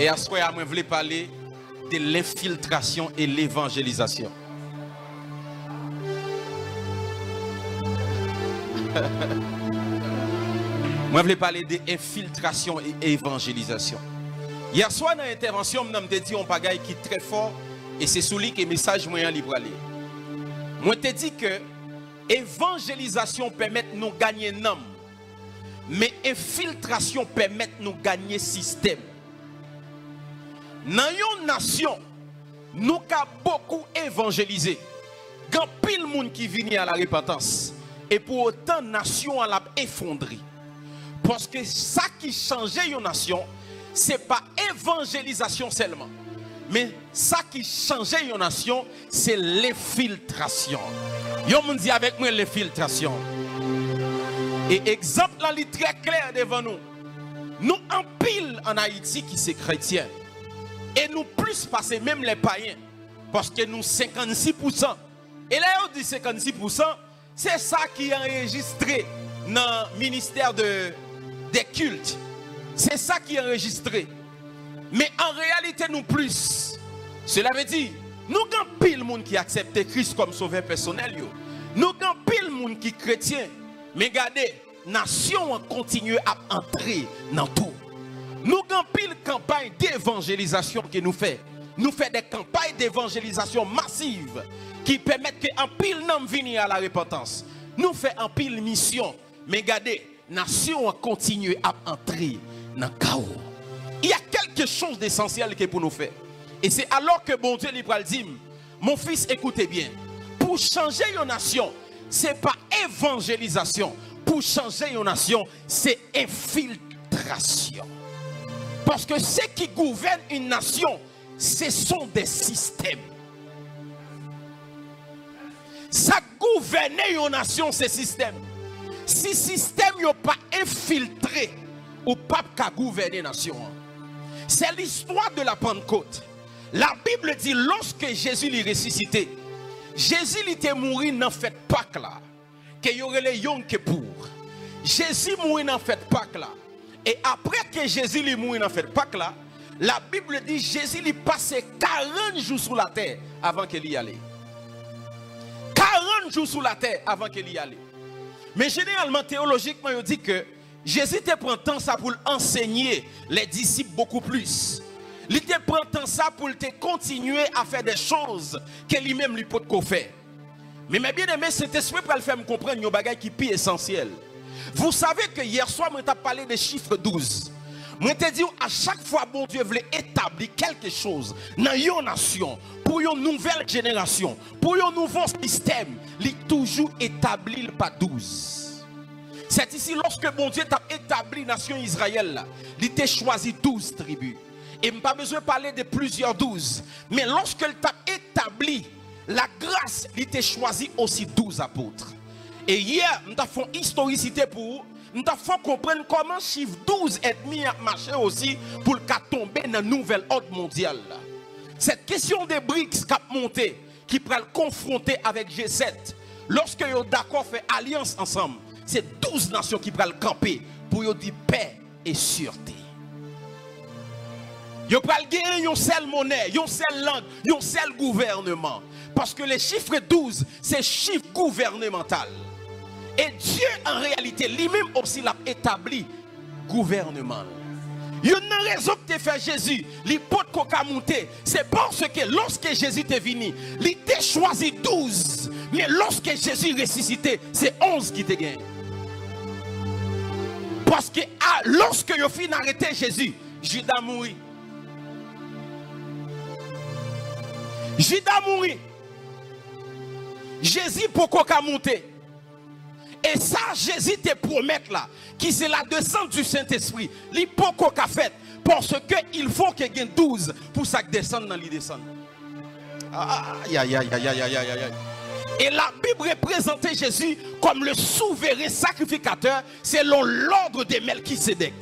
Et à ce moment-là, je voulais parler de l'infiltration et l'évangélisation. Je voulais parler de infiltration et évangélisation. Hier soir, dans l'intervention, je me dit un bagage qui est très fort et c'est sous lui que le message moyen libre aller. Moi te dit que évangélisation permet de nous gagner nom, mais infiltration permet de nous gagner système. Dans une nation, nous avons beaucoup évangélisé. Il y a pile de monde qui vient à la repentance. Et pour autant, la nation a effondré. Parce que ça qui changeait une nation, ce n'est pas évangélisation seulement. Mais ça qui changeait une nation, c'est l'infiltration. Yo moun dit avec moi l'infiltration. Et exemple là, il est très clair devant nous. Nous en pile en Haïti qui c'est chrétien. Et nous plus passer même les païens. Parce que nous 56%. Et là on dit 56%, c'est ça qui est enregistré dans le ministère des cultes. C'est ça qui est enregistré. Mais en réalité nous plus. Cela veut dire, nous avons pile de monde qui accepte Christ comme sauveur personnel. Yo. Nous avons pile de monde qui est chrétien. Mais regardez, nation continue à entrer dans tout. Nous avons pile campagne d'évangélisation que nous faisons. Nous faisons des campagnes d'évangélisation massives qui permettent qu'un pile n'en vienne à la repentance. Nous faisons un pile mission. Mais regardez, nation continue à entrer dans le chaos. Il y a quelque chose d'essentiel que pour nous faire. Et c'est alors que bon Dieu lui dit, mon fils, écoutez bien. Pour changer une nation, ce n'est pas évangélisation. Pour changer une nation, c'est infiltration. Parce que ce qui gouverne une nation, ce sont des systèmes. Ça gouverne une nation, ces systèmes. Si le système n'est pas infiltré, ou pas qu'à gouverner une nation. C'est l'histoire de la Pentecôte. La Bible dit, lorsque Jésus l'est ressuscité, Jésus était mort dans cette Pâques là, qu'il y aurait les Yom Kippour. Jésus mourit dans cette Pâques là. Et après que Jésus est mort dans cette Pâques là, la Bible dit Jésus est passé 40 jours sur la terre avant qu'il y allait. 40 jours sur la terre avant qu'il y allait. Mais généralement, théologiquement, on dit que Jésus te prend temps ça pour enseigner les disciples beaucoup plus. Il te prend temps ça pour te continuer à faire des choses que lui-même lui peut faire. Mais mes bien-aimés, cet esprit pour le faire me comprendre une bagaille qui est plus essentiel. Vous savez que hier soir, je t'ai parlé des chiffres 12. Je t'ai dit à chaque fois, bon Dieu voulait établir quelque chose dans une nation, pour une nouvelle génération, pour un nouveau système, il est toujours établi par 12. C'est ici, lorsque bon Dieu t'a établi la nation Israël, il t'a choisi 12 tribus. Et je n'ai pas besoin de parler de plusieurs 12. Mais lorsqu'il t'a établi la grâce, il t'a choisi aussi 12 apôtres. Et hier, nous avons fait une historicité pour vous. Nous avons fait comprendre comment le chiffre 12 est mis à marcher aussi pour tomber dans une nouvelle ordre mondiale. Cette question des BRICS qui a monté, qui peut le confronter avec G7, lorsque ils sont d'accord faire alliance ensemble, c'est 12 nations qui peuvent le camper pour dire paix et sûreté. Ils peuvent gagner une seule monnaie, une seule langue, un seul gouvernement. Parce que les chiffres 12, c'est chiffre gouvernemental. Et Dieu, en réalité, lui-même aussi l'a établi gouvernement. Il y a une raison que tu fait Jésus, l'hypothèse qu'on a monté, c'est parce que lorsque Jésus est venu, il t'a choisi 12. Mais lorsque Jésus est ressuscité, c'est 11 qui te gagne. Parce que lorsque il a fini d'arrêter Jésus, Judas mourit. Judas mourit. Jésus pourquoi qu'a monté. Et ça, Jésus te promet là, qui c'est la descente du Saint-Esprit. L'hypoco qu'a fait, parce qu'il faut qu'il y ait 12 pour ça que descende dans les descendre. Aïe, aïe, aïe, aïe, aïe, aïe, aïe, aïe. Et la Bible représentait Jésus comme le souverain sacrificateur selon l'ordre de Melchisédek.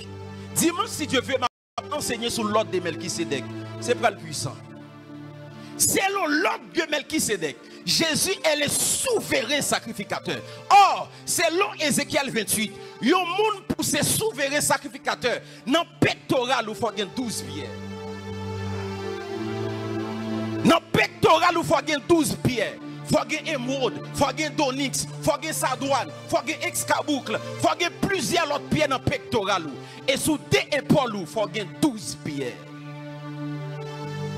Dis-moi si Dieu veut m'enseigner sur l'ordre de Melchisédek. C'est pas le puissant. Selon l'ordre de Melchisédek, Jésus est le souverain sacrificateur. Or, selon Ézéchiel 28, il y a un monde pour ces souverains sacrificateurs. Dans le pectoral, il faut avoir 12 pierres. Dans le pectoral, il faut avoir 12 pierres. Il faut avoir émeraude, il faut avoir d'onyx, il faut avoir sardoine, il faut avoir excaboucle, il faut avoir plusieurs autres pierres dans le pectoral. Et sous deux épaules, il faut avoir 12 pierres.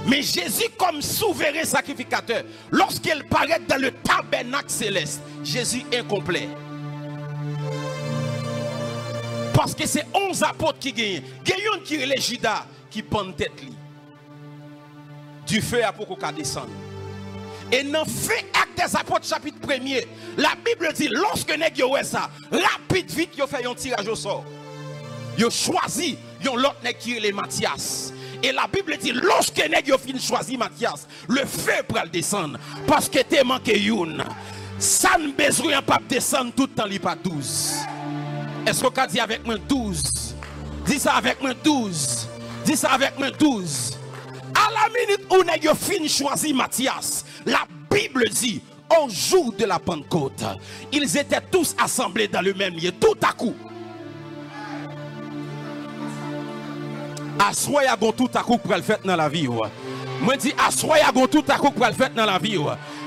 Mais Jésus comme souverain sacrificateur, lorsqu'il paraît dans le tabernacle céleste, Jésus est incomplet. Parce que c'est 11 apôtres qui gagnent. Gagnent qui est les Judas qui pendent tête li. Du feu à pour qu'on descende. Et dans fait acte des apôtres chapitre 1er, la Bible dit lorsque nèg yo wè ça, rapide vite yo fait un tirage au sort. Yo choisi yon l'autre nèg qui est les Matthias. Et la Bible dit, lorsque nèg yo fin choisi Matthias, le feu pral descendre. Parce que te manque youn. Ça ne besoin pas descendre tout le temps, li pas 12. Est-ce qu'on dit avec moi 12? Dis ça avec moi 12. Dis ça avec moi 12. À la minute où nèg yo fin choisi Matthias, la Bible dit, au jour de la Pentecôte, ils étaient tous assemblés dans le même lieu, tout à coup. Assoya gon tout à coup pour le faire dans la vie. Moi dis assoya gon tout à coup pour le faire dans la vie.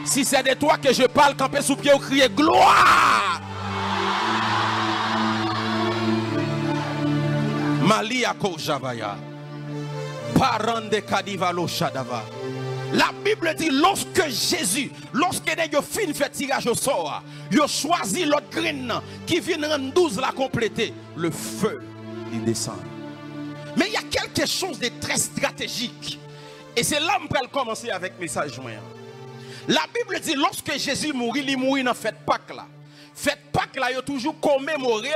Si c'est de toi que je parle, camper sous pied ou crier gloire. Malia ko javaya. Parande kadivalo shadava. La Bible dit lorsque Jésus, lorsque les fin fait tirage au sort, il choisi l'autre grain qui vient rendre 12 la compléter, le feu il descend. Mais il y a quelque chose de très stratégique. Et c'est là que je vais commencer avec le message. La Bible dit lorsque Jésus mourit, il mourit dans fête Pâques là. Fête Pâques là, il a toujours commémoré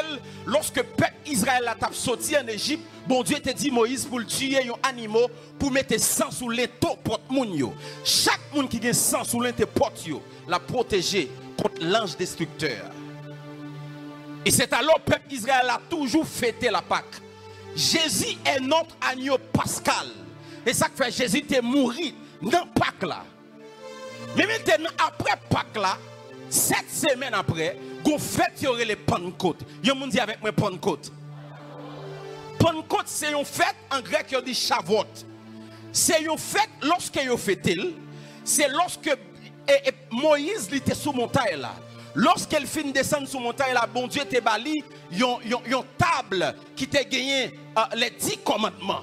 lorsque le peuple Israël a sorti en Égypte. Bon Dieu t'a dit Moïse pour tuer un animal pour mettre sang sous les taux porte moun yo. Chaque monde qui a sang sous les porte yo, la protéger contre l'ange destructeur. Et c'est alors que le peuple Israël a toujours fêté la Pâques. Jésus est notre agneau pascal. Et ça fait Jésus est mort dans Pâques là. Mais maintenant, après Pâques là, 7 semaines après, vous faites les Pentecôte. Vous me dit avec moi Pentecôte. Pentecôte, c'est une fête en grec qui dit Shavuot. C'est une fête lorsque vous faites, c'est lorsque Moïse était sous montagne là. Lorsqu'elle finit de descendre sur montagne, là, bon Dieu te bali, yon table qui t'a gagné les 10 commandements.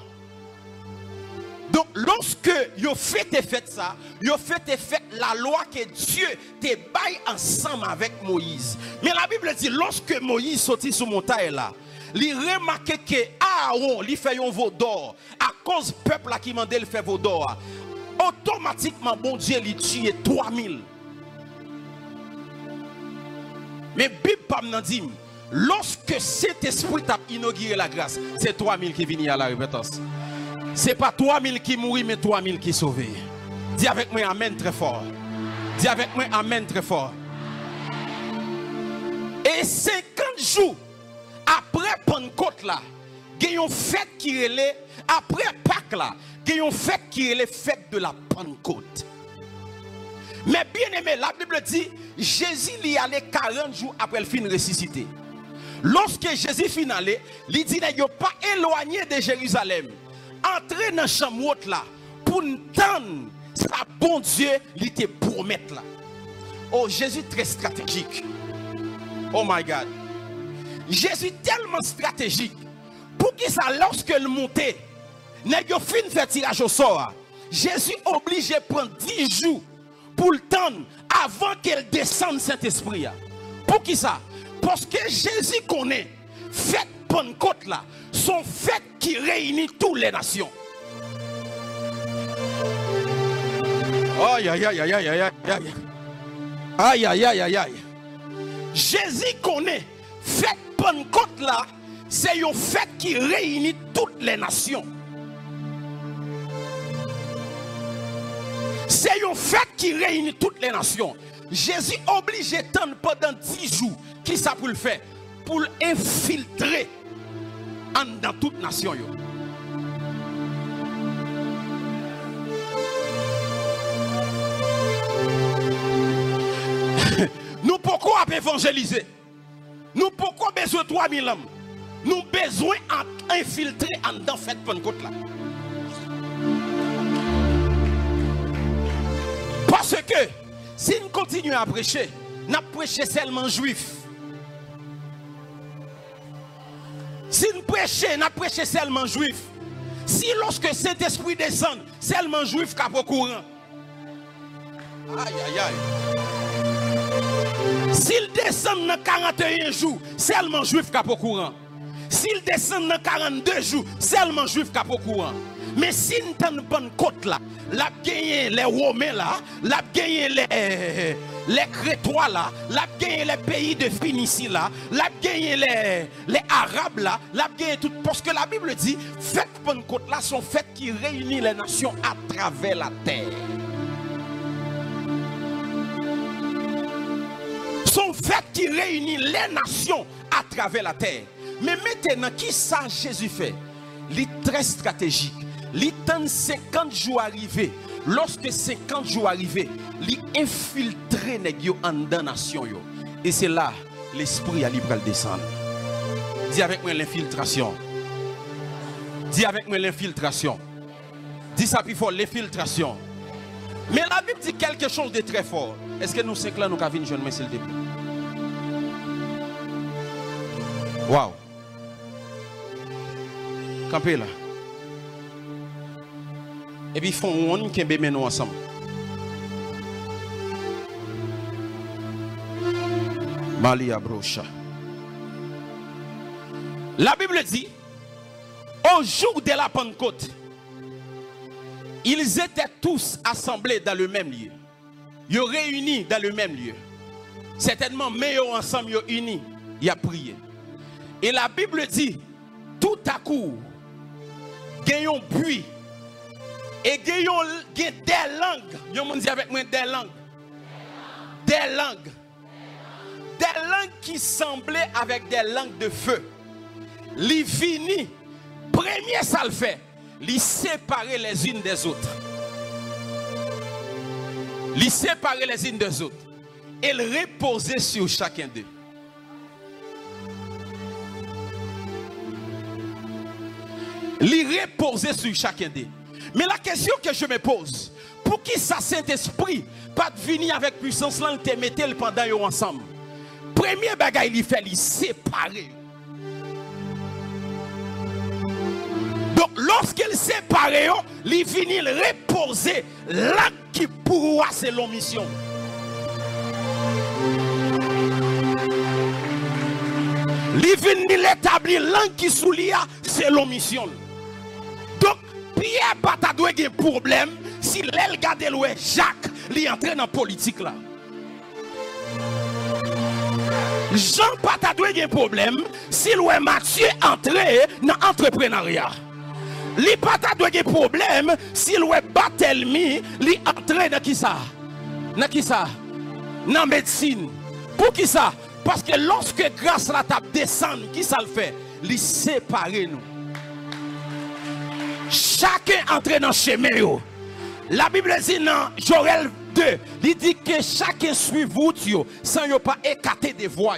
Donc, lorsque vous faites ça, vous faites la loi que Dieu te baille ensemble avec Moïse. Mais la Bible dit, lorsque Moïse sortit sur montagne là, il remarque que Aaron, il fait un veau d'or. À cause du peuple qui m'a dit, il fait veau d'or. Automatiquement, bon Dieu, il tue 3000. Mais Bible pas me dit, lorsque cet esprit a inauguré la grâce, c'est 3000 qui viennent à la repentance. Ce n'est pas 3000 qui mourent, mais 3000 qui sauvent. Dis avec moi amen très fort. Dis avec moi amen très fort. Et 50 jours après Pentecôte là, il y a une fête qui est après Pâques là, il y a une fête qui est la fête de la Pentecôte. Mais bien aimé, la Bible dit, Jésus y allait 40 jours après le fin ressuscité. Lorsque Jésus fin allé, il dit, il n'a pas éloigné de Jérusalem. Entrez dans la chambre là, pour entendre ça, bon Dieu, il te promet là. Oh, Jésus très stratégique. Oh my God. Jésus tellement stratégique. Pour qui ça, lorsque le montait, n'a pas fin faire tirage au sort. Jésus obligé de prendre 10 jours. Pour le temps avant qu'elle descende Saint-Esprit. Pour qui ça? Parce que Jésus connaît fête Pentecôte là, son fête qui réunit toutes les nations. Aïe aïe aïe aïe aïe aïe aïe. Aïe aïe aïe aïe aïe. Jésus connaît fête Pentecôte là, c'est une fête qui réunit toutes les nations. C'est une fête qui réunit toutes les nations. Jésus obligé d'attendre pendant 10 jours. Qui ça pour le faire? Pour infiltrer dans toute nation. Nous pourquoi évangéliser? Nous pourquoi besoin de 3000 hommes? Nous besoin d'infiltrer dans cette Pentecôte là. Parce que si nous continuons à prêcher, nous prêchons seulement juifs. Si nous prêchons seulement juifs. Si lorsque cet esprit descend, seulement juif qui a courant. Aïe, aïe, aïe. S'il descend dans 41 jours, seulement juif qui a courant. S'il descend dans 42 jours, seulement juif qui a courant. Mais si nous avons une bonne côte là, la gagné les Romains là, la gagné les Crétois là, la gagné les pays de Phénicie là, la gagné les Arabes là, la gagné tout. Parce que la Bible dit, faites bonne côte là sont fêtes qui réunissent les nations à travers la terre. Sont fêtes qui réunissent les nations à travers la terre. Mais maintenant, qui ça Jésus fait? Il est très stratégique. Il tente 50 jours arrivés. Lorsque 50 jours arrivés, il infiltre les gens en dans nation. Et c'est là l'esprit a libre à descendre. Dis avec moi l'infiltration. Dis avec moi l'infiltration. Dis ça plus fort, l'infiltration. Mais la Bible dit quelque chose de très fort. Est-ce que nous cinq là nous avons une jeune main s'il te plaît? Waouh. Campez là. Et puis, ils font un qui est nous ensemble. Malia Brocha. La Bible dit, au jour de la Pentecôte, ils étaient tous assemblés dans le même lieu. Ils sont réunis dans le même lieu. Certainement, mais ils ensemble, ils sont unis. Ils ont prié. Et la Bible dit, tout à coup, gagnons bruit. Et gagnons des langues. Vous dit avec moi des langues. Des langues. Des langues qui semblaient avec des langues de feu. Les finis. Premier ça le fait. Les séparer les unes des autres. Les séparer les unes des autres. Et le reposer sur chacun d'eux. Les reposer sur chacun d'eux. Mais la question que je me pose, pour qui ça Saint-Esprit pas venir avec puissance là, te mettre pendant yo ensemble. Premier bagage il fait, il séparer. Donc lorsqu'il sépare, il finit de reposer là qui pourra c'est leur mission. Il finit l'établir là qui soulia c'est leur mission. Donc Pierre pas ta doué un problème si l'elle garde loué Jacques li entre dans politique là. Jean pas ta doué un problème si loué Mathieu entre dans entrepreneuriat. Li pas ta doué un problème si loué Barthélemy li entre dans qui ça? Dans qui ça? Dans médecine. Pour qui ça? Parce que lorsque grâce la table descend, qui ça le fait? Li séparer nous. Chacun entre dans le chemin. La Bible dit dans Joël 2, il dit que chacun suit vous sans ne pas écarter des voies.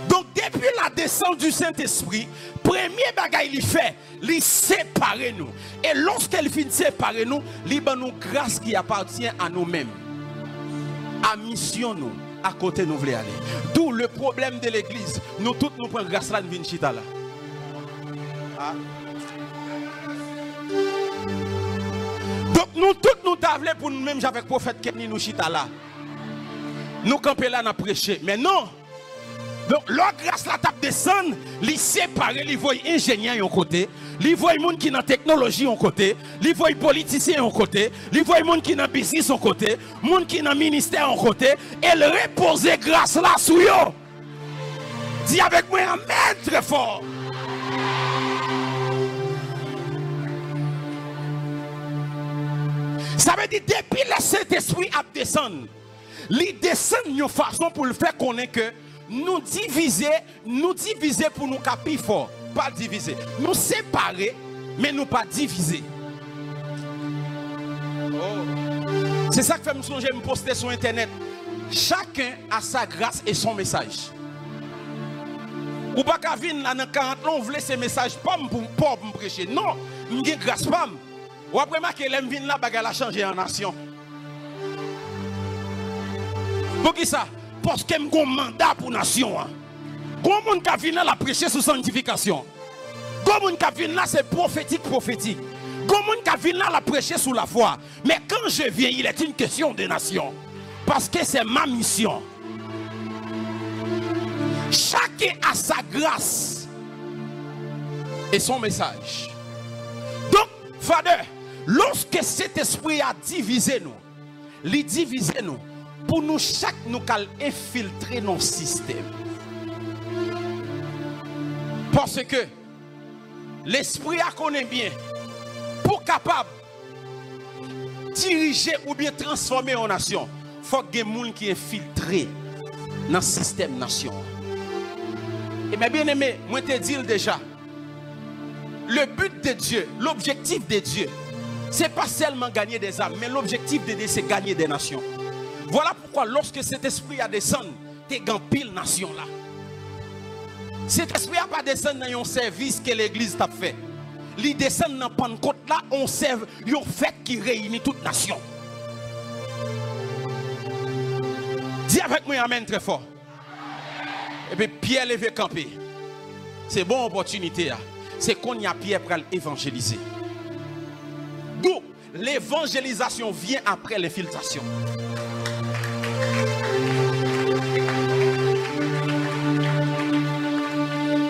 Donc depuis la descente du Saint-Esprit, premier bagage il fait, il sépare nous. Et lorsqu'il finit de séparer nous, il nous grâce qui appartient à nous-mêmes. À mission nous, à côté nous voulons aller. D'où le problème de l'église. Nous tous nous prenons grâce là, nous venons chita là. Donc nous tous nous t'avons pour nous-mêmes avec le prophète Kenny nous chita là. Nous camper là, nous prêcher. Mais non. Donc l'autre grâce la tape descend, les séparer, les voient ingénieurs en côté, les voient les gens qui dans technologie en côté, les voient les politiciens en côté, les voient les gens qui dans business en côté, les gens qui dans ministère en côté, et le reposer grâce là sur eux. Dis avec moi amen très fort. Ça veut dire depuis le Saint-Esprit a descendre, il descend une façon pour le faire connaître que nous diviser pour nous caper fort, pas diviser. Nous séparer, mais nous pas diviser. Oh. C'est ça que fait me songer me poster sur internet. Chacun a sa grâce et son message. Ou pas qu'à venir là dans 40 ans, on veut ces messages pas pour me prêcher. Non, m'gé grâce pas. Ou après que l'aime vinn là bagarre la changer en nation. Pour qui ça? Parce que j'ai un mandat pour la nation. Comment on a fini la prêcher sur sanctification? Gomoun qui vient là, c'est prophétique. Gomoun qui vient là, la prêcher sous la foi. Mais quand je viens, il est une question de nation. Parce que c'est ma mission. Chacun a sa grâce et son message. Donc, Father, lorsque cet esprit a divisé nous, il divise nous, pour nous chaque nous infiltrer nos systèmes. Parce que l'esprit a connaît bien, pour capable diriger ou bien transformer en nation, il faut que des gens qui infiltré dans le système nation. Et bien aimé, moi te dis déjà, le but de Dieu, l'objectif de Dieu, ce n'est pas seulement gagner des âmes, mais l'objectif de Dieu, c'est gagner des nations. Voilà pourquoi lorsque cet esprit a descendu, tu es dans pile nation là. Cet esprit n'a pas descendu dans un service que l'église t'a fait. Il descend dans Pentecôte là, on serve une fête qui réunit toute nation. Dis avec moi amen très fort. Et puis Pierre levé camper. C'est une bonne opportunité. C'est qu'on y a Pierre pour évangéliser. Donc, l'évangélisation vient après l'infiltration.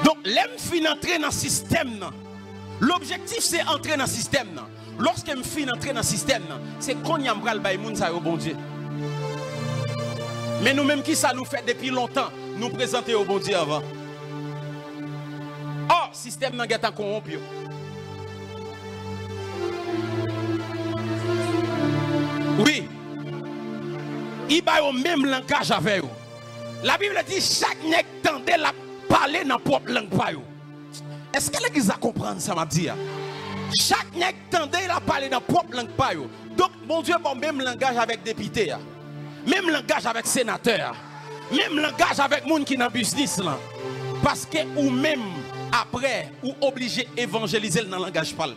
Donc, l'aime fin entrer dans le système. L'objectif c'est entrer dans le système. Lorsque me fin entrer dans le système, c'est qu'on y a le bail moun sa yo bon Dieu. Mais nous-mêmes qui ça nous fait depuis longtemps, nous présenter au bon Dieu avant. Oh, système n'a pas corrompu. Oui. Il va au même langage avec eux. La Bible dit chaque nèg tendait la parler dans propre langue pa yo. Est-ce que l'église a compris ça m'a dit? Chaque nèg tendait la parler dans propre langue pa yo. Donc mon Dieu bon même langage avec député. Même langage avec sénateur. Même langage avec moun qui dans business là. Parce que ou même après ou obligé évangéliser dans le langage parle.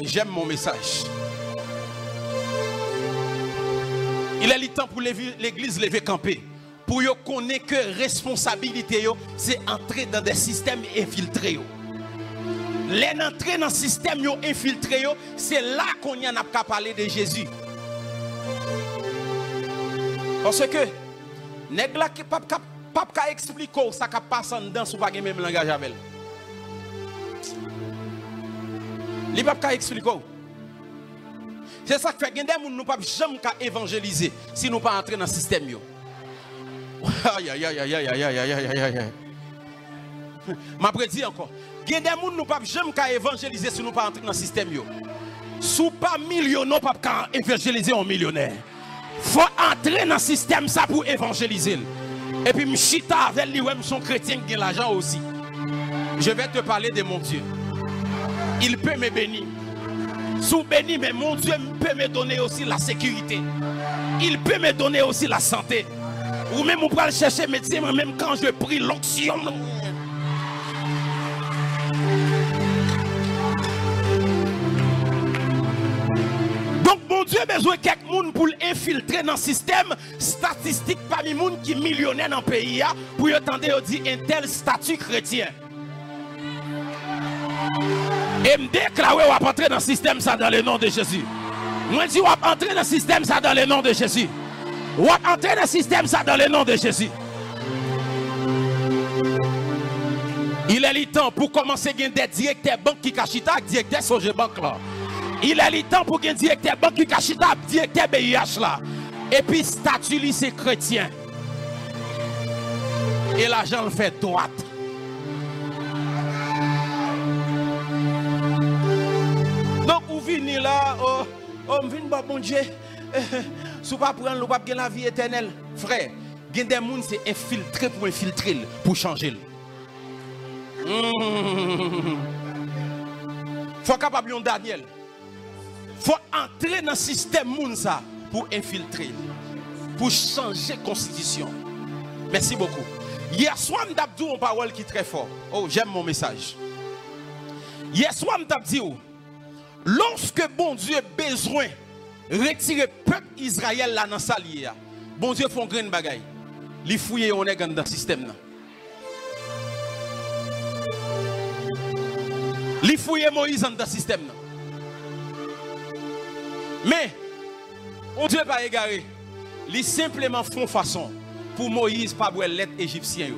J'aime mon message. Il est le temps pour l'église lever camper. Pour yo connaître que responsabilité c'est entrer dans des systèmes infiltrés. L'entrée dans le système infiltré, c'est là qu'on y a pas parlé de Jésus. Parce que nèg la qui pas expliquer ça qui passe en dedans sous pas même langage avec. Il pas ka expliquer. C'est ça qui fait que des gens nous pas jamais évangéliser si nous pas entrer dans le système yo. Aïe aïe aïe aïe aïe aïe aïe aïe aïe. M'a prédit encore. Il y a des gens qui ne peuvent jamais évangéliser si nous ne pas entrer dans le système. Si nous pas millionnaire, nous ne pouvons pas évangéliser un millionnaire. Il faut entrer dans le système ça pour évangéliser. Et puis, je suis avec lui, son chrétien qui a l'argent aussi. Je vais te parler de mon Dieu. Il peut me bénir. Sous béni, mais mon Dieu peut me donner aussi la sécurité. Il peut me donner aussi la santé. Ou même on peut aller chercher médecin, même quand je prie l'onction. Donc mon Dieu a besoin de quelqu'un pour infiltrer dans le système statistique parmi les gens qui sont millionnaires dans le pays pour entendre dire un tel statut chrétien. Et me déclarer ou entrer dans le système ça dans le nom de Jésus. Moi je dis ou entrer dans le système ça dans le nom de Jésus. Ou entrer dans le système ça dans le nom de Jésus. Il est le temps pour commencer à gagner des directeurs banque qui cachita avec directeur Soje Banque là. Il est le temps pour gagner directeur banque qui cachita avec directeur BIH là. Et puis statut lui c'est chrétien. Et l'argent le fait droite. Donc vous venez là, oh venez pas bon Dieu. Si vous ne prenez pas prendre la vie éternelle, frère, il y a des gens qui sont infiltrés pour changer. Il faut capable de Daniel. Il faut entrer dans le système Mounsa pour infiltrer, pour changer la constitution. Merci beaucoup. Hier soir, je vous ai une parole qui est très forte. Oh, j'aime mon message. Hier soir, je vous ai dit, lorsque bon Dieu a besoin retirer peuple Israël là dans salier. Bon Dieu font grain bagaille. Li fouiller on est dans le système là. Li fouiller Moïse dans le système là. Mais on Dieu pas égaré. Li simplement font façon pour Moïse pas boire lettre égyptien yo.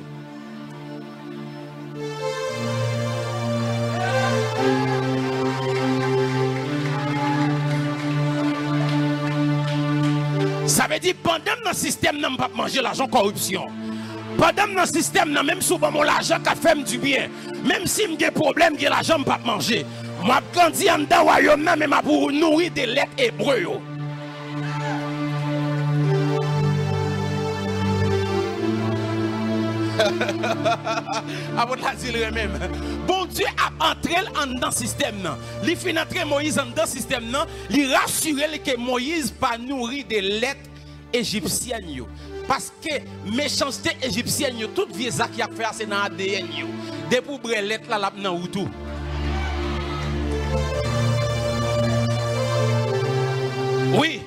Ça veut dire pendant dans le système n'a pas manger l'argent corruption. Pendant dans le système n'a même souvent mon l'argent qui fait du bien. Même si j'ai problème que l'argent pas manger. Moi grandi en dans royaume n'a même pour nourrir des lettres hébreux. Avant de la dire même. Bon Dieu a entré dans le système. Il fait entrer Moïse dans le système. Il rassure que Moïse pas nourri des lettres égyptiennes. Parce que méchanceté égyptienne, toute vie qui a fait c'est dans l'ADN. Des pour lettres là dans tout. Oui,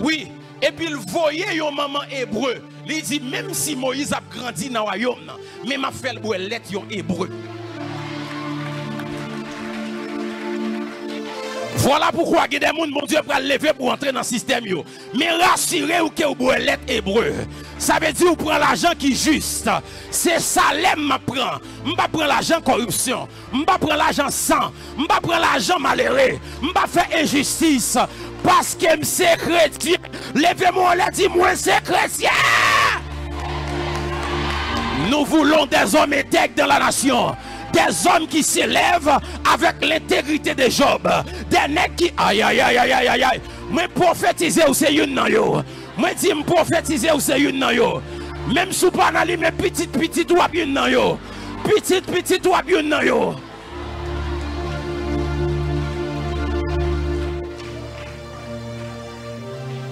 oui. Et puis il voyait un maman hébreu. Il dit même si Moïse a grandi dans le royaume, même a fait le lettre hébreu. Voilà pourquoi il y a des gens, mon Dieu, pour lever pour entrer dans le système. Mais rassurez-vous que vous avez l'être hébreu. Ça veut dire que vous prenez l'argent qui est juste. C'est salaire que je prends. Je ne prends pas l'argent corruption. Je ne prends pas l'argent sang. Je ne prends pas l'argent malheureux. Je ne fais pas injustice. Parce que je suis chrétien. Levez-moi et dis-moi, c'est chrétien. Nous voulons des hommes intègres dans la nation. Des hommes qui s'élèvent avec l'intégrité de Job. Des nègres qui... Aïe, aïe, aïe, aïe, aïe, aïe. Moi, prophétiser ou c'est une nan yo. Moi, dis prophétiser ou c'est une nan yo. Même sous pas dans mais petite ou une nan yo. Petite ou une nan yo.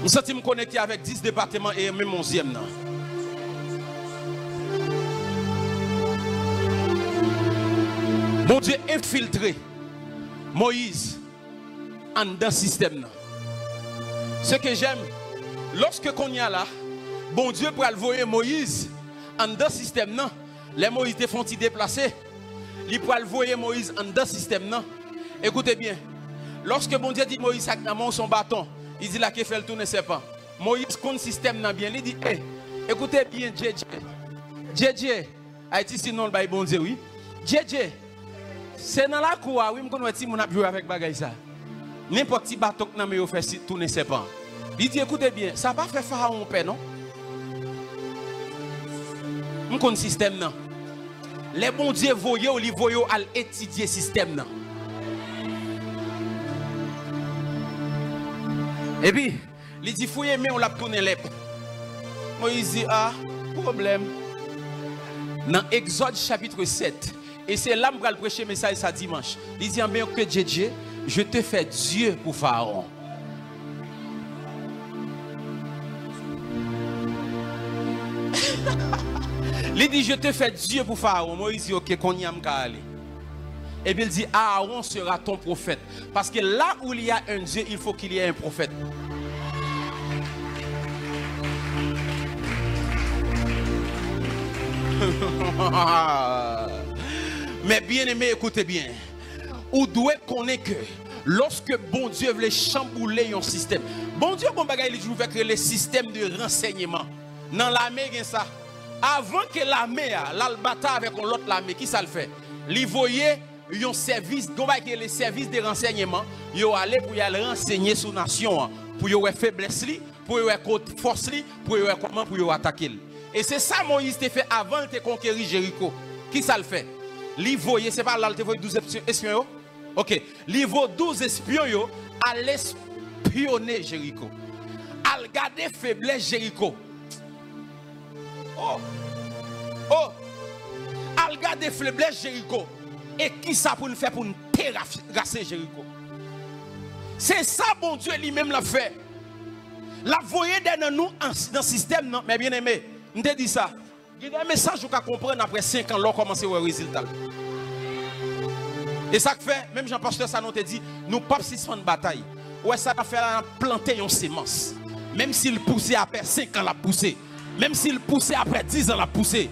Nous sommes connectés avec 10 départements et même 11e. Bon Dieu infiltré Moïse en dans le système. Ce que j'aime, lorsque qu'on y a là, bon Dieu pour envoyer Moïse en dans le système. Les Moïse te font y déplacer. Il pour envoyer Moïse en dans le système. Écoutez bien, lorsque bon Dieu dit Moïse avec son bâton, il dit là qu'il fait le tourner c'est pas. Moïse compte système bien, il dit hey, écoutez bien JJ Haïti sinon le bon Dieu oui. JJ c'est dans la cour, oui, je connais si mon a joué avec bagay ça. N'importe qui bateau que n'a fait tourner ses pans. Il dit écoutez bien, ça va faire pharaon paix non? On connaît système non. Les bons dieux voyez ou les voyez à étudier système non. Et puis, il dit fouiller mais on l'a tourné les. Moïse dit ah, problème. Dans Exode chapitre 7. Et c'est là que je vais prêcher le message ça dimanche. Il dit bien que Dieu, je te fais Dieu pour Pharaon. Il dit je te fais Dieu pour Pharaon. Moïse dit ok, qu'on y a aller. Et puis il dit Aaron sera ton prophète. Parce que là où il y a un Dieu, il faut qu'il y ait un prophète. Mais bien aimé, écoutez bien. Ou doit connaître que lorsque bon Dieu veut chambouler un système, bon Dieu bon bagay il veut créer le système de renseignement. Dans l'armée ça. Avant que l'armée la bataille avec l'autre l'armée, qui ça le fait? Il voyait un service, les services de renseignement, ils allaient pour y aller renseigner sur la nation, pour y avoir faiblesse, pour y avoir force, pour y avoir comment pour y attaquer. Et c'est ça Moïse t'a fait avant de conquérir Jéricho. Qui ça le fait? Li voyait, c'est pas là, il voyait 12 espions. Ok. Li voyait 12 espions à l'espionner Jéricho. À regarder faiblesse Jéricho. Oh. Oh. À regarder faiblesse Jéricho. Et qui ça pour nous faire pour nous terrasser Jéricho? C'est ça, bon Dieu lui-même l'a fait. La voyait dans nous dans le système, non? Mais bien aimé, je te dis ça. Il y a un message que vous comprenez après 5 ans, là, commencer à voir le résultat. Et ça fait, même Jean-Pasteur Sanon te dit, nous ne pouvons pas suspendre bataille. ouais, ça a fait planter une sémence. Même s'il poussait après 5 ans, la poussé. Même s'il poussait après 10 ans, la poussé.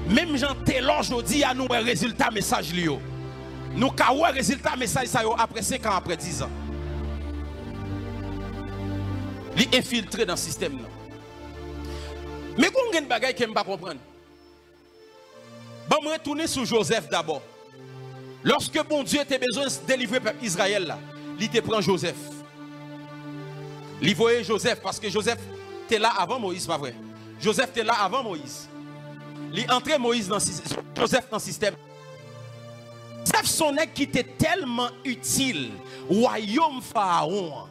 Même Jean Taylor, je dis à nous un résultat message lui. Nous avons un résultat message ça après 5 ans, après 10 ans. Il est infiltré dans le système. Mais quand on a des choses que je ne comprends pas. Je vais retourner sur Joseph d'abord. Lorsque bon Dieu était besoin de délivrer le peuple Israël, il te prend Joseph. Il voyait Joseph parce que Joseph était là avant Moïse, pas vrai? Joseph était là avant Moïse. Il entrait Moïse dans Joseph dans le système. Joseph son nègre qui était tellement utile, royaume Pharaon.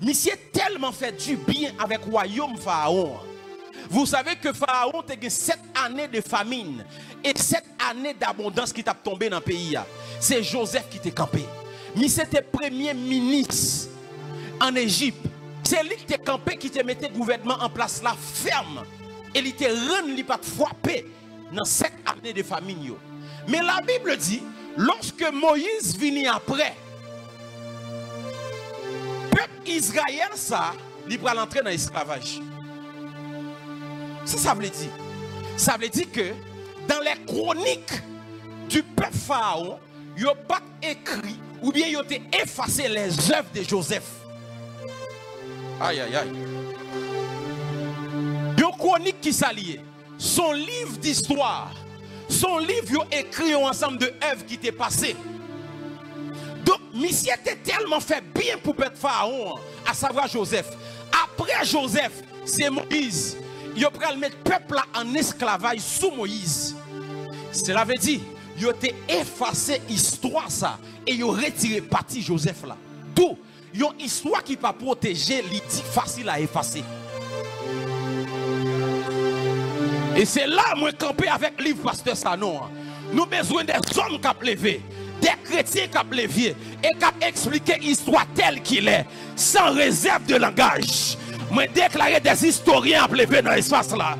Monsieur tellement fait du bien avec royaume Pharaon. Vous savez que Pharaon a eu 7 années de famine et 7 années d'abondance qui t'a tombé dans le pays. C'est Joseph qui t'a campé. Mais c'était premier ministre en Égypte. C'est lui qui t'a campé, qui t'a mis le gouvernement en place là ferme. Et il t'a rendu, il pas frappé dans 7 années de famine. Mais la Bible dit, lorsque Moïse vient après, le peuple Israël, ça, il va entrer dans l'esclavage. Ça veut dire. Ça veut dire que dans les chroniques du peuple Pharaon, il n'y a pas écrit ou bien il a effacé les œuvres de Joseph. Aïe, aïe, aïe. Il y a une chronique qui s'allie. Son livre d'histoire. Son livre a écrit un ensemble de œuvres qui étaient passées. Donc, monsieur était tellement fait bien pour le peuple Pharaon, à savoir Joseph. Après Joseph, c'est Moïse. Il a pris le mettre peuple là en esclavage sous Moïse. Cela veut dire, il a effacé l'histoire ça et il a retiré parti Joseph là. D'où il y a une histoire qui pas protéger, l'idée facile à effacer. Et c'est là moi camper avec le livre pasteur Sanon. Nous avons besoin des hommes qui ont levé, des chrétiens qui ont levé et qui ont expliqué l'histoire telle qu'il est, sans réserve de langage. Moi déclarer des historiens à lever dans l'espace là.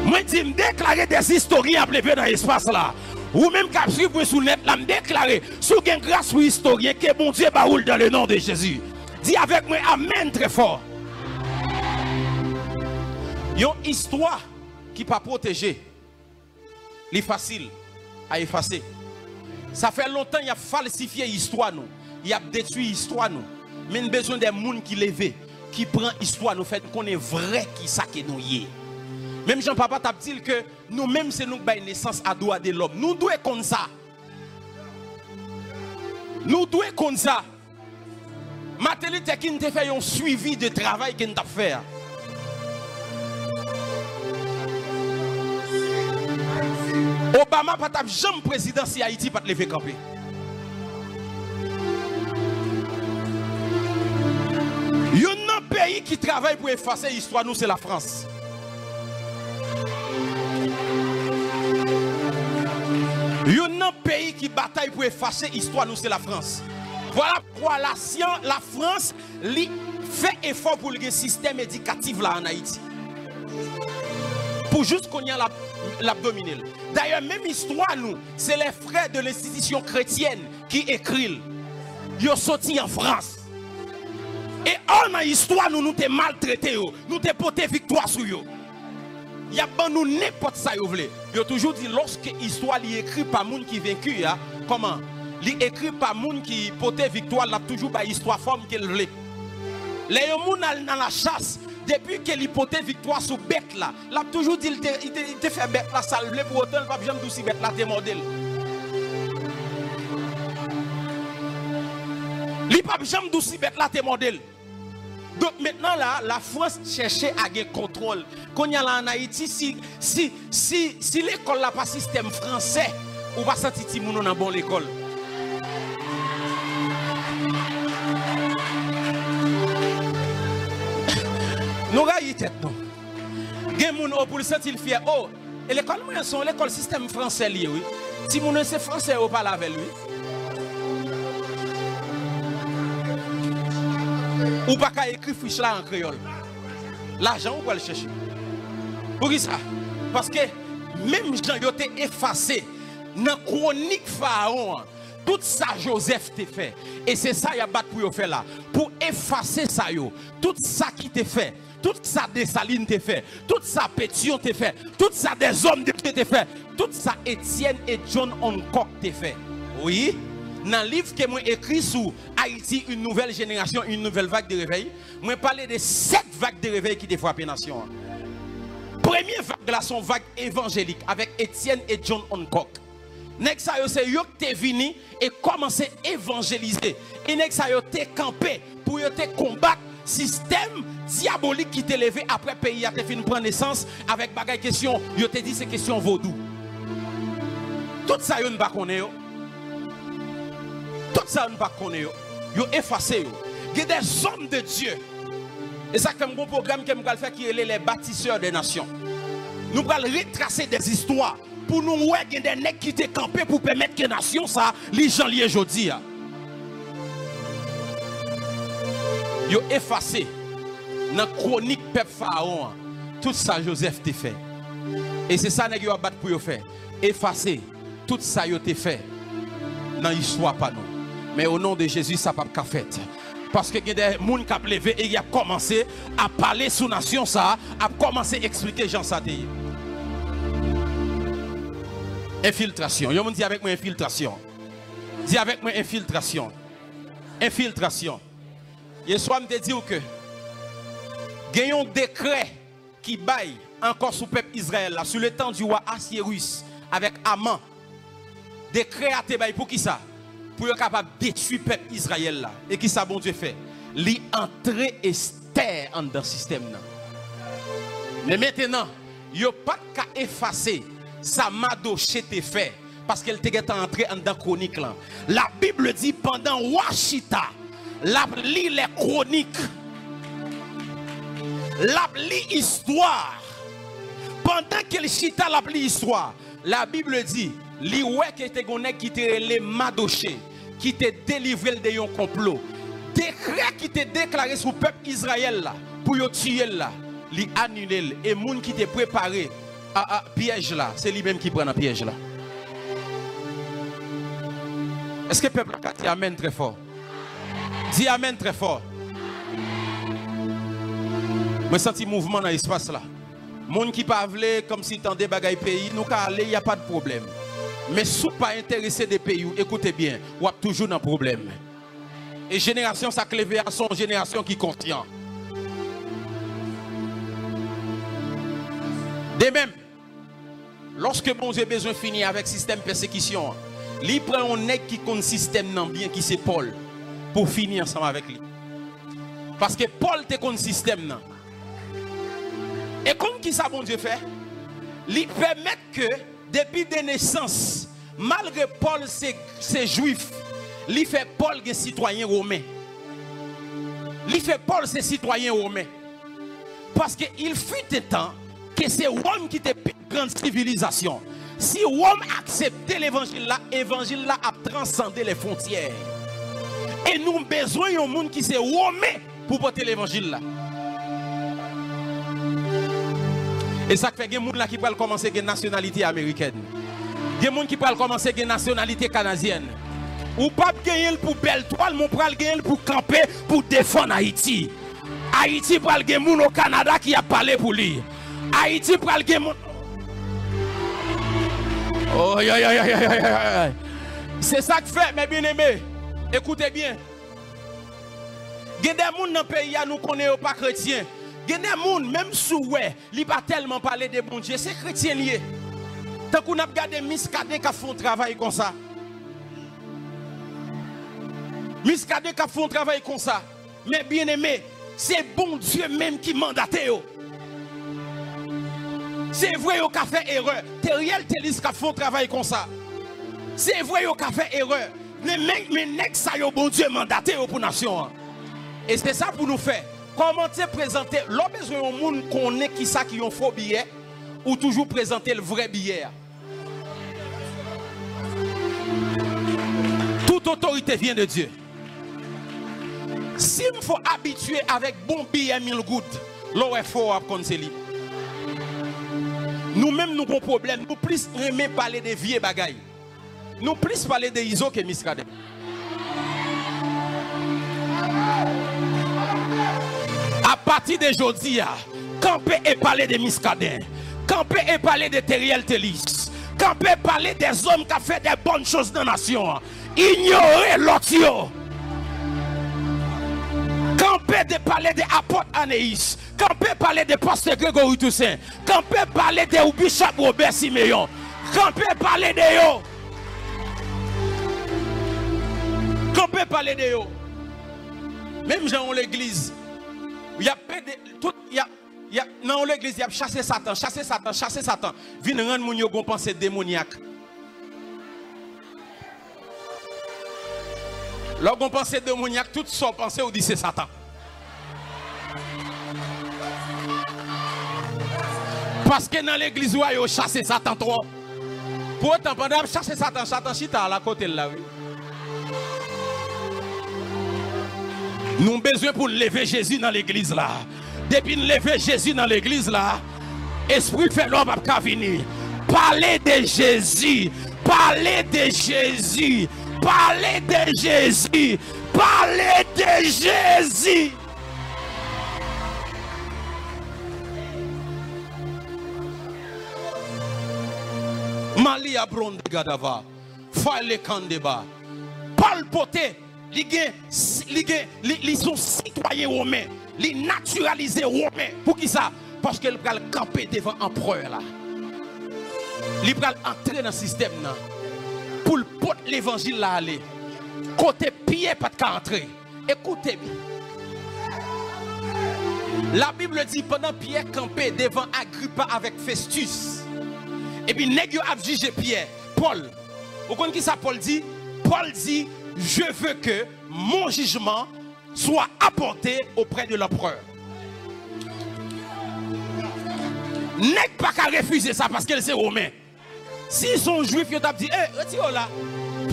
Moi dis déclarer des historiens à lever dans l'espace là. Ou même qu'à suivre sur net là me déclarer sous gain grâce aux historiens que bon Dieu baoule dans le nom de Jésus. Dis avec moi amen très fort. Une histoire qui pas protégée. C'est facile à effacer. Ça fait longtemps qu'il a falsifié l'histoire nous. Il a détruit l'histoire nous. Mais nous avons besoin des gens qui lèvent, qui prennent l'histoire, nous fait qu'on est vrai qui ça que nous y est. Même Jean-Papa t'a dit que nous-mêmes, c'est nous qui avons naissance à droit de l'homme. Nous devons comme ça. Nous devons comme ça. Matéli te qui nous fait un suivi de travail que nous avons fait. Obama pas t'a jamais président si Haïti pas te lever camper. Il y a un pays qui travaille pour effacer l'histoire, nous, c'est la France. Il y a un pays qui bataille pour effacer l'histoire, nous, c'est la France. Voilà pourquoi la France fait effort pour le système éducatif là en Haïti. Pour juste qu'on y a l'abdominal. D'ailleurs, même histoire, nous, c'est les frères de l'institution chrétienne qui écrivent. Ils sont sortis en France. Et en histoire, nous t'es maltraités, nous t'es porté victoire sur eux. Il y a pas nous n'importe ça, vous voulez. Il a toujours dit, lorsque l'histoire est écrite par moun qui vaincu, comment? Il écrit par moun qui porte victoire, il a toujours pas histoire forme qu'elle voulait. Les gens dans la chasse, depuis qu'il porte victoire sur bête là, il a toujours dit, il te fait bête là, ça le pour autant, il va jamais douce bête là, t'es modèle. Il ne peut jamais douce bête là, t'es modèle. Donc maintenant là, la France cherchait à gagner contrôle. Quand il y a là en Haïti, si l'école n'a pas système français, on va sentir que nous dans bonne école. Nous avons tête non. Gen moun pour le sentir fier. Oh, et l'école moi son l'école système français lié oui. Si moun c'est français ou pas avec lui. Ou pas qu'à écrire fiche là en créole. L'argent ou pas le chercher. Pour qui ça? Parce que même gens ont été effacés dans chronique Pharaon. Tout ça Joseph t'a fait. Et c'est ça qu'il a battu pour faire là. Pour effacer ça. Tout ça qui t'a fait. Tout ça Dessalines t'a fait. Tout ça Pétion t'a fait. Tout ça des hommes de Dieu t'a fait. Tout ça Étienne et John Hancock t'a fait. Oui. Dans le livre que moi écrit sur Haïti, une nouvelle génération, une nouvelle vague de réveil, moi parler de 7 vagues de réveil qui frappent la nation. Première vague là, son vague évangélique avec Étienne et John Hancock. Next ça c'est yo qui t'es venu et commencé à évangéliser. Et next ça yo t'es campé pour yo te combattre système diabolique qui t'est levé après pays a te fin prendre naissance avec bagay question, yo te dit c'est question vaudou. Tout ça yo ne pas connaît. Tout ça ne pas connaît. Yo effacé yo. Il y a des hommes de Dieu. Et ça comme un programme que nous allons faire qui est les bâtisseurs des nations. Nous allons retracer des histoires pour nous voir qu'il y a des nègres qui étaient campés pour permettre que les nations ça les gens liés aujourd'hui. Yo effacé dans chronique peuple pharaon. Tout ça Joseph t'a fait. Et c'est ça nèg yo battre pour yo faire. Effacer tout ça yo t'a fait dans l'histoire pas nous. Mais au nom de Jésus ça pas qu'a fait. Parce que il y a des gens qui ont levé et qui ont commencé à parler sous nation ça, à commencer à expliquer Jean ça. Infiltration. Yo moun dit avec moi infiltration. Dis avec moi infiltration. Infiltration. Hier soir me te dit que il y a un décret qui baille encore sous peuple Israël là, sur le temps du roi Assyrus avec Aman. Décret a été baille pour qui ça? Pour être capable de détruire le peuple Israël là. Et qui ça bon Dieu fait? Li entrer Esther dans le système là. Mais maintenant, il n'y a pas qu'à effacer ça Madoché te fait parce qu'elle t'est entrée dans la chronique là. La Bible dit pendant Washita, la lit les chroniques. La lit histoire. Pendant qu'elle chita la lit histoire, la Bible dit li ouais que te gonne qui te les Madoché qui te délivré de yon complot. Décret qui te déclaré sur le peuple Israël là pour yo tuer là, li annulé et moun qui te préparé à piège là, c'est lui même qui prend un piège là. Est-ce que le peuple a dit amen très fort? Dis amen très fort. Je sens un mouvement dans l'espace là. Moun qui parle comme si tendait bagay pays, nous ka aller, il n'y a pas de problème. Mais si vous n'êtes pas intéressé des pays, écoutez bien, vous avez toujours un problème. Et génération, ça clévé à son génération qui conscient. De même, lorsque bon Dieu besoin de finir avec le système de persécution, il prend un nègre qui compte système non bien, qui c'est Paul, pour finir ensemble avec lui. Parce que Paul te compte système non. Et comme qui ça bon Dieu fait? Il permet que depuis des naissances, malgré Paul c'est juif, il fait Paul des citoyen romain. Il fait Paul c'est citoyen romain. Parce qu'il fut un temps que c'est Rome qui était une grande civilisation. Si Rome acceptait l'évangile là a transcendé les frontières. Et nous avons besoin d'un monde qui c'est romain pour porter l'évangile là. Et ça fait que les gens qui peuvent commencer avec une nationalité américaine. Il y a des gens qui peuvent commencer avec une nationalité canadienne. Ou pas gagner pour belle toile, mais pour gagner pour camper, pour défendre Haïti. Haïti pour gagner au Canada qui a parlé pour lui. Haïti pour gagner. Oh, c'est ça que fait, mes bien-aimés. Écoutez bien. Il y a des gens dans le pays qui nous connaissent pas chrétiens. Il y a des gens, même si ils ne pas tellement parler de bon Dieu, c'est chrétien lié. Tant qu'on a regardé Miscadé qui font un travail comme ça. Miscadé qui font un travail comme ça. Mais bien aimé, c'est bon Dieu même qui mandate. C'est vrai qu'il a fait erreur. Teriel Telis qui font un travail comme ça. C'est vrai qu'il a fait erreur. Mais next ça, bon Dieu mandaté pour la nation. Et c'est ça pour nous faire. Comment te présenter, l'on besoin de monde connaît qui ça qui ont faux billet ou toujours présenter le vrai billet. Toute autorité vient de Dieu. Si il faut habituer avec bon billet 1000 gouttes, l'on est fort à conseiller. Nous-mêmes nous avons un problème, nous plus aimer parler des vieux bagailles. nous plus parler de ISO que Miscaden. À partir d'aujourd'hui, camper et parler de Miscaden. Camper et parler de Teriel Telis. Camper et parler des hommes qui ont fait des bonnes choses dans la nation. Ignorer l'autre. Camper de parler de apôtre Anéis. Camper parler de pasteur Grégory Toussaint. Camper parler de Bishop Robert Siméon. Camper parler de yo. Camper parler de yo. Même dans l'église, il y a tout, dans l'église, il y a chassé Satan, chassé Satan, chassé Satan. Vine rendre moun yo gon pensée démoniaque. Lorsqu'on pense démoniaque, tout son pensée ou dit c'est Satan. Parce que dans l'église, il y a chassé Satan trop. Pour autant, pendant chasser Satan, Satan chita à la côté de la rue. Nous avons besoin pour lever Jésus dans l'église là. Depuis nous lever Jésus dans l'église là, esprit fait l'homme à venir. Parlez de Jésus. Parlez de Jésus. Parlez de Jésus. Parlez de Jésus. Mali abronde gadava. Fale kandeba. Paul poté. Ils sont citoyens romains. Ils naturalisés romains. Pour qui ça? Parce qu'ils veulent camper devant l'empereur là. Ils veulent entrer dans le système là. Pour le porter l'évangile là aller. Côté pied pas de entrer. Écoutez bien. La Bible dit pendant Pierre campait devant Agrippa avec Festus. Et puis nèg yo a jugé Pierre. Paul. Vous connaissez qui ça Paul dit? Paul dit je veux que mon jugement soit apporté auprès de l'empereur. Nèg pas qu'à refuser ça parce qu'elle c'est romain. S'ils sont juifs, ils ont dit, retirez là.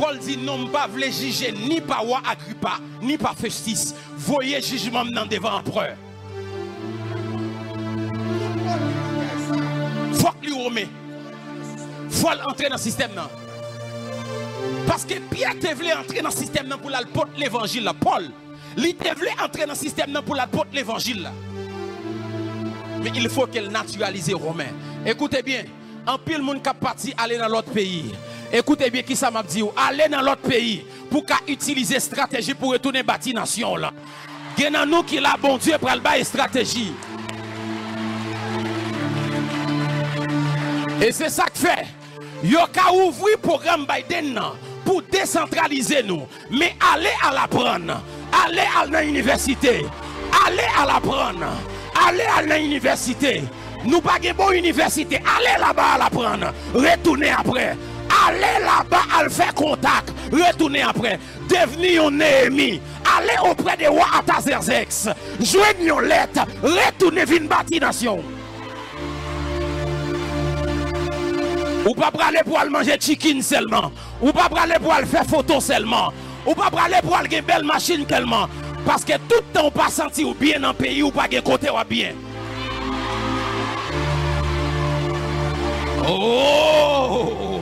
Paul dit, non, pas voulez juger ni par roi Agrippa, ni par Festus. Voyez jugement devant l'empereur. Faut que lui romain. Faut entrer dans le système là. Parce que Pierre te voulait entrer dans le système là pour l'apôtre l'évangile là. Paul, il te voulait entrer dans le système là pour l'apôtre l'évangile là. Mais il faut qu'elle naturalise romain. Écoutez bien, en pile monde qui parti aller dans l'autre pays. Écoutez bien qui ça m'a dit, aller dans l'autre pays pour qu'à utiliser stratégie pour retourner bâtir nation là. Gen nous qui la bon Dieu pour le bailler stratégie. Et c'est ça que fait. Yo ka ouvrir programme Biden pour décentraliser nous, mais allez à l'apprendre. Allez à l'université. Allez à l'apprendre. Allez à l'université. Nous pas de bonne université. Allez là-bas à l'apprendre. Retournez après. Allez là-bas à faire contact. Retournez après. Devenez un Néhémie. Allez auprès des rois Artaxerxès. Joignez une lettre. Retournez vin bâtir nation. Ou pas aller pour aller manger chicken seulement. Ou pas aller pour aller faire photo seulement. Ou pas aller pour aller une belle machine seulement. Parce que tout le temps on pas senti ou bien dans le pays ou pas de côté ou bien. Oh!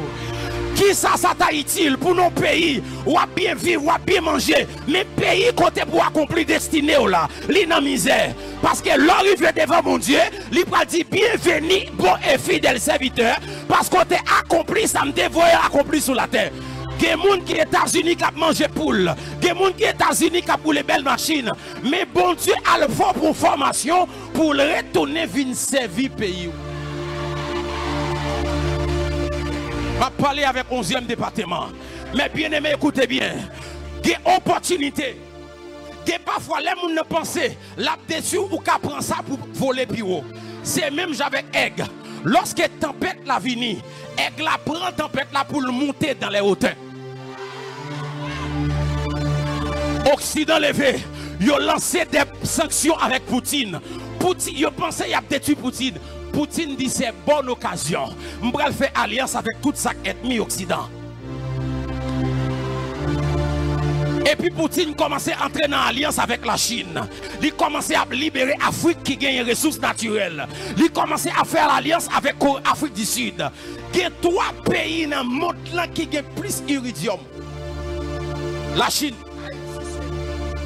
Qui ça t'a utile pour nos pays ou à bien vivre ou à bien manger. Mais pays côté pour accomplir destinée là. Li nan misère. Parce que l'arrivée devant mon Dieu, il va dire bienvenue, bon et fidèle serviteur. Parce qu'on t'a accompli, ça me dévoie accompli sur la terre. Il y a des gens qui sont aux États-Unis qui ont mangé poule. Il y a des gens qui sont aux États-Unis qui ont pour les belles machines. Mais bon Dieu a le fort pour formation pour le retourner venir servir le pays. Je vais parler avec le 11e département. Mais bien aimé, écoutez bien. Il y a une opportunité. Il y a parfois les gens ne pensent là-dessus ou qu'à prendre ça pour voler bureau. C'est même avec Aigle. Lorsque la tempête la vini, Aigle la prend tempête là pour le monter dans les hauteurs. Occident levé, ils ont lancé des sanctions avec Poutine. Poutine, ils pensaient qu'il a détruit Poutine. Poutine dit c'est bonne occasion. Je vais faire alliance avec toute sa ethnie occident. Et puis Poutine commençait à entrer dans l'alliance avec la Chine. Il commençait à libérer l'Afrique qui gagne les ressources naturelles. Il commençait à faire l'alliance avec l'Afrique du Sud. Il y a 3 pays dans le monde qui ont plus d'iridium. La Chine,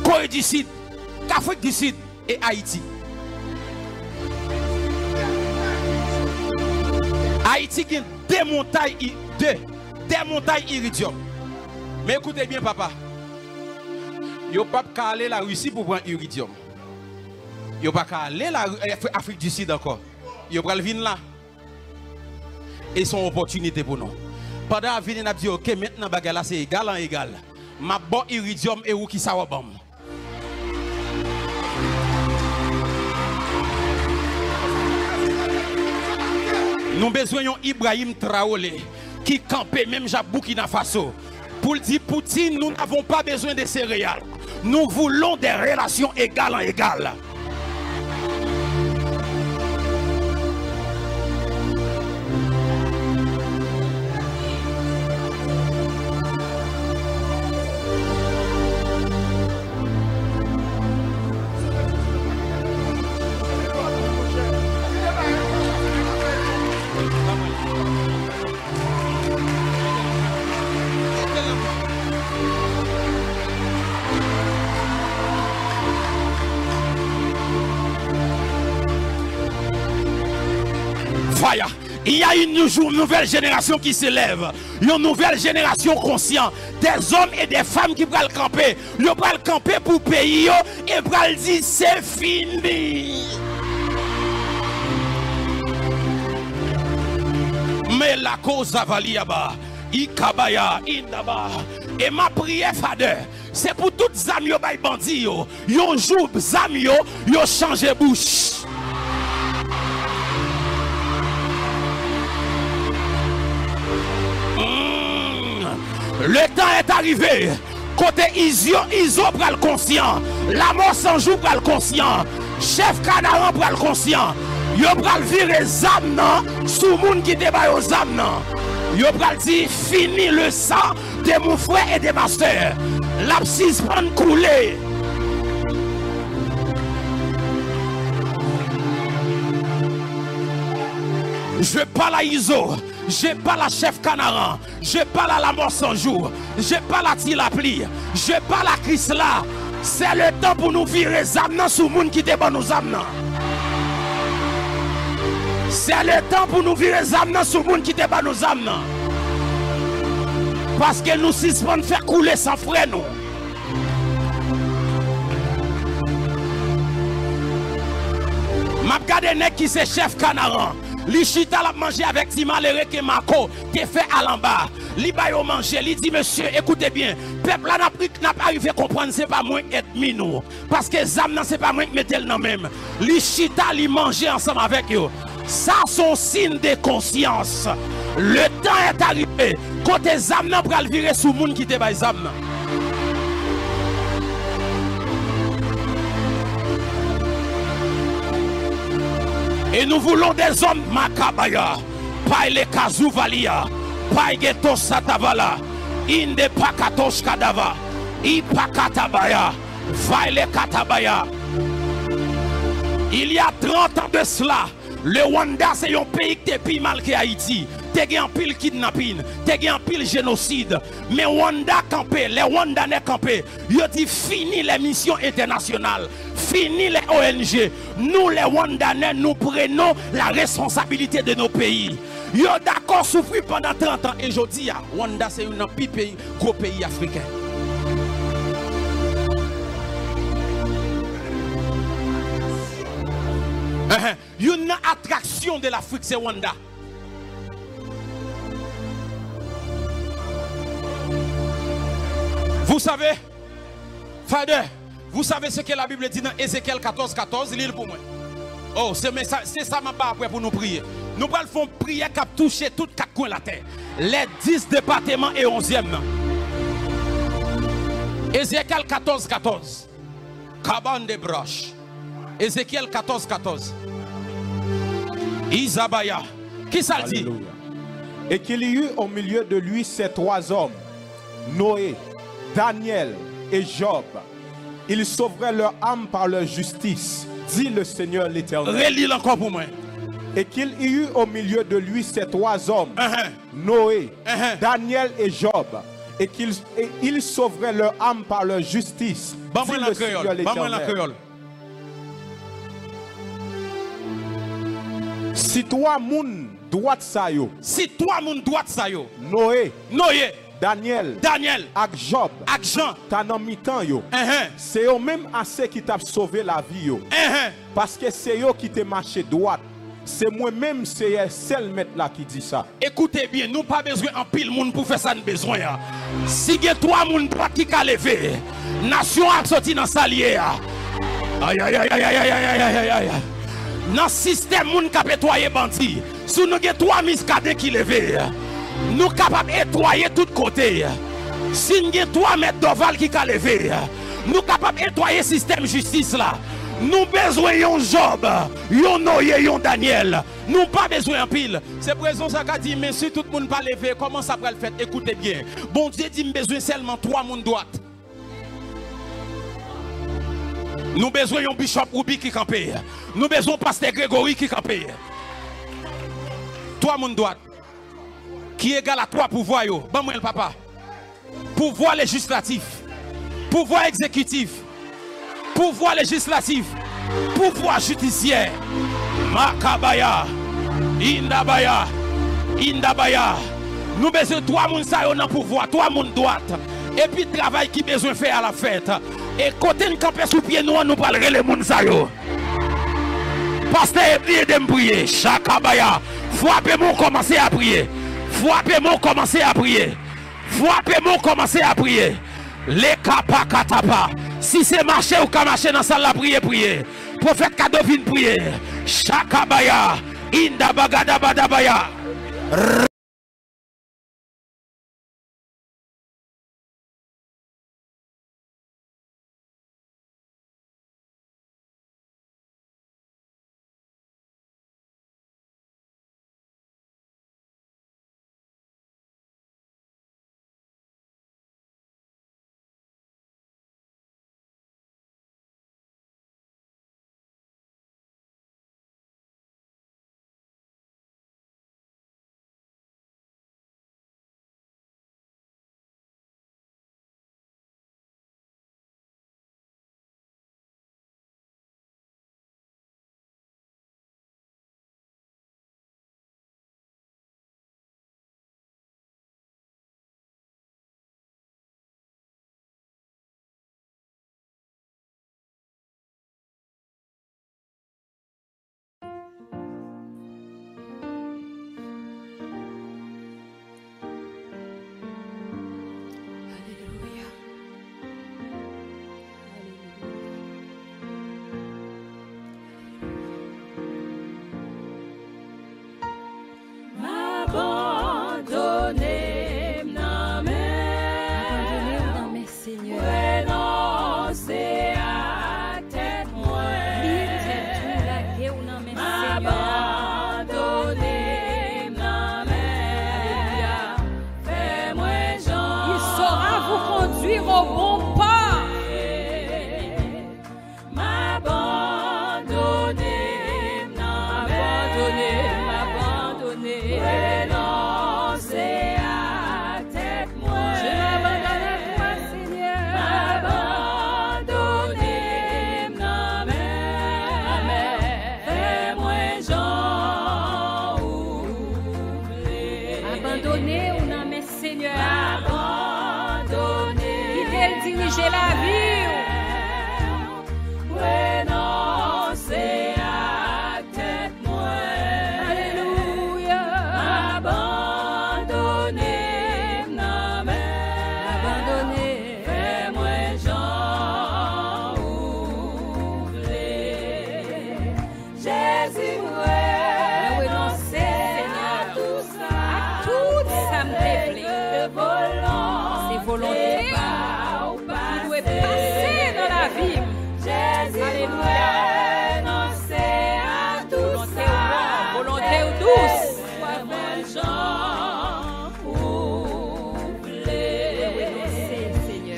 Corée du Sud, l'Afrique du Sud et Haïti. Haïti a des montagnes iridium. Mais écoutez bien, papa. Yo pas qu'à aller la Russie pour prendre iridium. Yo pas qu'à aller l'Afrique du Sud encore. Yo pral venir là. Et son opportunité pour nous. Pendant à venir n'a dit OK, maintenant bagarre là c'est égal en égal. Ma bon iridium et ou qui ça va bam. Nous besoin Ibrahim Traoré qui campait même à Burkina Faso. Pour dire Poutine, nous n'avons pas besoin de céréales. Nous voulons des relations égales en égales. Il y a une nouvelle génération qui s'élève. Une nouvelle génération consciente. Des hommes et des femmes qui vont camper. Ils vont camper pour le pays et vont dire c'est fini. Mais la cause avaliaba, ikabaya, indaba. Et ma prière, Fader, c'est pour toutes les amis qui bandits. Yon jour, les amis, yon change bouche. Le temps est arrivé. Côté Iso pral conscient. La mort sans jour pral conscient. Chef Canaran pral conscient. Yo pral virer zam nan sous moun qui débat aux zam nan. Yo pral dire fini le sang de mon frère et de ma soeur. L'abscisse prend couler. Je parle à Iso. Je parle à Chef Canaran, je parle à la mort sans jour, je parle à Tilapli, je parle à Chrysla. C'est le temps pour nous virer Zamnan sous le monde qui débat nos Zamnan. C'est le temps pour nous virer Zamnan sous le monde qui débat nos Zamnan. Parce que nous suspendons faire couler sans frère nous. M'a regardé nek qui c'est Chef Canaran. Li chita la manger avec Timalere que Mako qui fait à l'en-bas. Li ba yo manger, li dit monsieur, écoutez bien, peuple là n'a pas arrivé à comprendre, c'est pas moins ennemi nous. Parce que zam nan c'est pas moins mettre dans même. Li chita li manger ensemble avec yo. Ça son signe de conscience. Le temps est arrivé. Côté zam nan pral virer sous moun qui te bay zam nan. Et nous voulons des hommes makabaya, paile kazouvalia, paigeto satavala, inde pakatosh kadava, ipakatabaya, vaile katabaya. Il y a 30 ans de cela, le Rwanda c'est un pays qui est plus mal que Haïti. Te gen pile kidnapping, te gen pile génocide. Mais Rwanda campé, les Rwandais campé. Yo dit fini les missions internationales, fini les ONG. Nous les Rwandais, nous prenons la responsabilité de nos pays. Yo d'accord souffrir pendant 30 ans et je dis Rwanda c'est un pays, gros pays africain. Une attraction de l'Afrique c'est Rwanda. Vous savez, Fader, vous savez ce que la Bible dit dans Ézéchiel 14:14, lisez pour moi. Oh, c'est ça ma part après pour nous prier. Nous allons faire prière qui a touché toutes quatre coins de la terre. Les 10 départements et 11e. Ézéchiel 14:14. Cabane de broches. Ézéchiel 14:14. Isabaya. Qui ça dit? Et qu'il y eut au milieu de lui ces 3 hommes, Noé, Daniel et Job. Il sauverait leur âme par leur justice, dit le Seigneur l'Éternel. Relis encore pour moi. Et qu'il y eut au milieu de lui ces trois hommes, Noé, Daniel et Job, et qu'ils sauveraient leur âme par leur justice, dit le Seigneur l'Éternel. Si toi moun droite sa yo, si toi moun droite sa yo, Noé, Daniel, ak Job, Jean, t'as nan mitan yo, c'est eux même assez qui t'a sauvé la vie yo, parce que c'est eux qui te marché droite. C'est moi-même, c'est seul maître là qui dit ça. Écoutez bien, nous pas besoin en pile monde pour faire ça nous besoin. Si il y a trois moun droite qui ka levé, nation a sorti dans salier. Aïe aïe aïe aïe aïe aïe aïe aïe. Dans système moun ka pétoyer bandi. Si nous avons trois miscadets qui levé, nous capables étoyer tout côté. Si nous avons trois mètres d'oval qui ka levé, nous capables étoyer système justice là. Nous besoin yon Job, yon Noé, yon Daniel. Nous pas besoin en pile. C'est pour raison ça qu'a dit, mais si tout le monde pas levé, comment ça va le faire? Écoutez bien. Bon Dieu dit, besoin seulement trois moun droite. Nous besoin yon Bishop Ruby qui campe. Nous besoin Pasteur Grégory qui campe. Trois moun droite. Qui égale à trois pouvoirs yo. Bon moi le papa. Pouvoir législatif. Pouvoir exécutif. Pouvoir législatif, pouvoir judiciaire, Makabaya, Indabaya, Indabaya. Nous besoin trois moun sa yo dans pouvoir, trois moun droite. Et puis travail qui besoin faire à la fête. Et côté nous camper sous pied nous parler les moun sa yo. Pasteur priez de me prier, Chakabaya. Frappez-moi commencer à prier. Frappez-moi commencer à prier. Frappez-moi commencer à prier. Les kapakatapa. Si c'est marché ou qu'à marcher dans la salle, prier, prier. Prophète Kadovine, prier. Chakabaya. Indabagadabadabaya.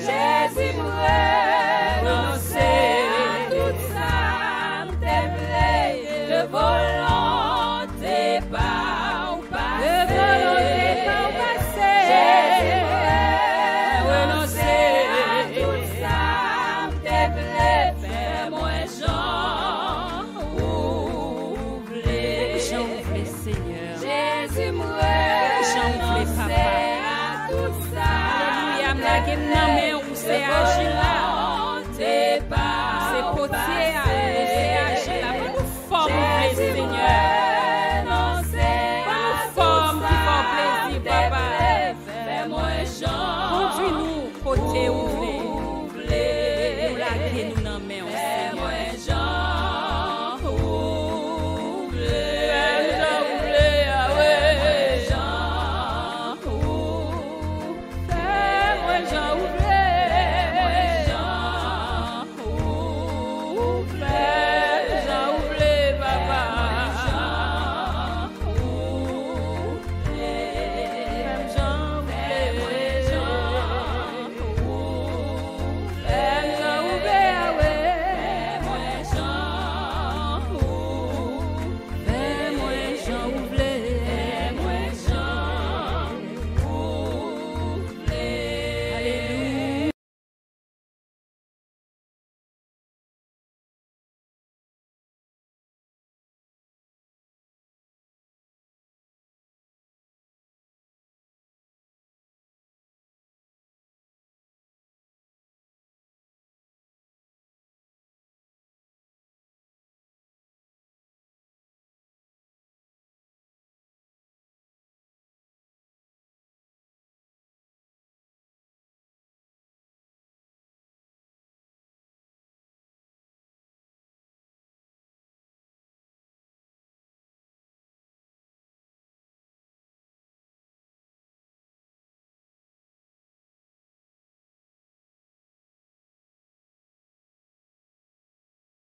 Jésus laisser agir là. C'est potier à laisser agir là. Pour nous former, Seigneur. Pour nous former qui font plaisir, papa. Conduis-nous côté ouvrier.